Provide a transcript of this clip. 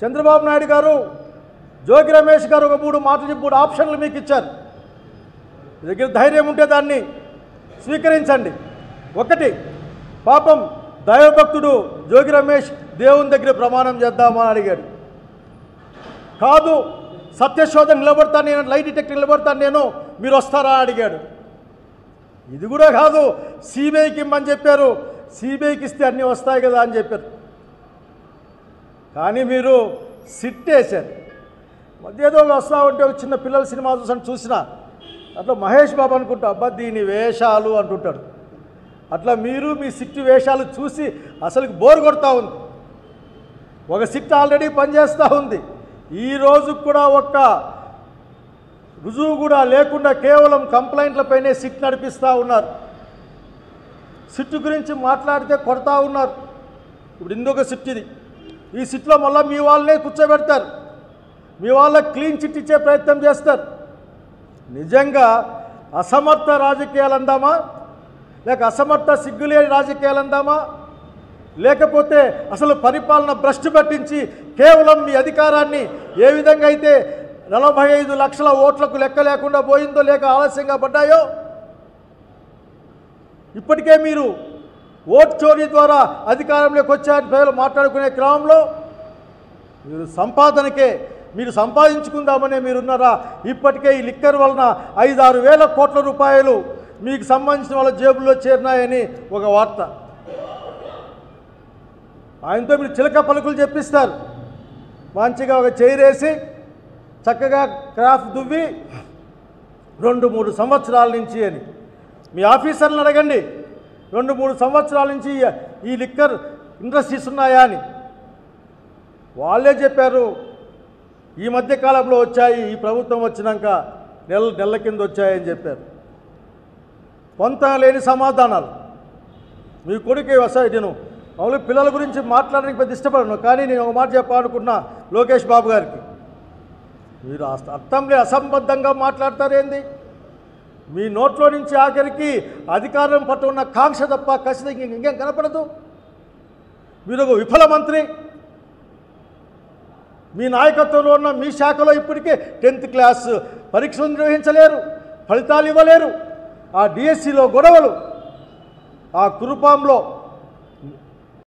చంద్రబాబు నాయుడు గారు జోగి రమేష్ గారు ఒక 3 మాటలు 3 ఆప్షన్లు మీకు ఇచ్చారు. మీ దగ్గర ధైర్యం ఉంటే దాన్ని స్వీకరించండి. ఒకటి, పాపం దైవభక్తుడు జోగి రమేష్ దేవుని దగ్గర ప్రమాణం చేద్దామని అడిగాడు. కాదు, సత్యశోధన నిలబడతాను నేను, లై డిటెక్టర్ నిలబడతాను నేను, మీరు వస్తారా అడిగాడు. ఇది కూడా కాదు, సిబిఐకి ఇమ్మని చెప్పారు. సిబిఐకి ఇస్తే అన్నీ వస్తాయి కదా అని చెప్పారు. కానీ మీరు సిట్ వేశారు. మధ్య ఏదో వస్తూ ఉంటే ఒక చిన్న పిల్లల సినిమా చూసిన అట్లా మహేష్ బాబు అనుకుంటా, అబ్బా దీని వేషాలు అంటుంటాడు. అట్లా మీరు మీ సిట్ వేషాలు చూసి అసలు బోర్ కొడతా ఉంది. ఒక సిట్ ఆల్రెడీ పనిచేస్తూ ఉంది. ఈరోజు కూడా ఒక్క రుజువు కూడా లేకుండా కేవలం కంప్లైంట్లపైనే సిట్ నడిపిస్తూ ఉన్నారు. సిట్ గురించి మాట్లాడితే కొడతా ఉన్నారు. ఇప్పుడు ఇంకొక సిట్ ఇది. ఈ సిట్లో మళ్ళీ మీ వాళ్ళనే కూర్చోబెడతారు. మీ వాళ్ళకి క్లీన్ చిట్ ఇచ్చే ప్రయత్నం చేస్తారు. నిజంగా అసమర్థ రాజకీయాలు అందామా, లేక అసమర్థ సిగ్గులేని రాజకీయాలు అందామా, లేకపోతే అసలు పరిపాలన భ్రష్టు పట్టించి కేవలం మీ అధికారాన్ని ఏ విధంగా అయితే 45 లక్షల ఓట్లకు లెక్క లేకుండా పోయిందో, లేక ఆలస్యంగా పడ్డాయో, ఇప్పటికే మీరు ఓట్ చోరీ ద్వారా అధికారంలోకి వచ్చారని ప్రజలు మాట్లాడుకునే క్రమంలో మీరు సంపాదనకే, మీరు సంపాదించుకుందామనే మీరున్నారా? ఇప్పటికే ఈ లిక్కర్ వలన 5-6 వేల కోట్ల రూపాయలు మీకు సంబంధించిన వాళ్ళ జేబుల్లో చేరినాయని ఒక వార్త. ఆయనతో మీరు చిలక పలుకులు చెప్పిస్తారు. మంచిగా ఒక చైరేసి చక్కగా క్రాఫ్ట్ దువ్వి 2-3 సంవత్సరాల నుంచి అని మీ ఆఫీసర్లను అడగండి. 2-3 సంవత్సరాల నుంచి ఈ లిక్కర్ ఇండస్ట్రీస్ ఉన్నాయా అని. వాళ్ళే చెప్పారు ఈ మధ్య కాలంలో వచ్చాయి, ఈ ప్రభుత్వం వచ్చినాక నెల కింద వచ్చాయని చెప్పారు. పొంతం లేని సమాధానాలు. మీ కొడుకే వస్తాయి. నేను మామూలు పిల్లల గురించి మాట్లాడడానికి పెద్ద ఇష్టపడను, కానీ నేను ఒక మాట చెప్పాలనుకున్నా లోకేష్ బాబు గారికి. మీరు అర్థంలే అసంబద్ధంగా మాట్లాడతారేంది? మీ నోట్లో నుంచి ఆఖరికి అధికారం పట్ల ఉన్న కాంక్ష తప్ప ఖచ్చితంగా ఇంకేం కనపడదు. మీరు ఒక విఫల మంత్రి. మీ నాయకత్వంలో ఉన్న మీ శాఖలో ఇప్పటికే 10th క్లాస్ పరీక్షలు నిర్వహించలేరు, ఫలితాలు ఇవ్వలేరు. ఆ డిఎస్సిలో గొడవలు, ఆ కురుపాంలో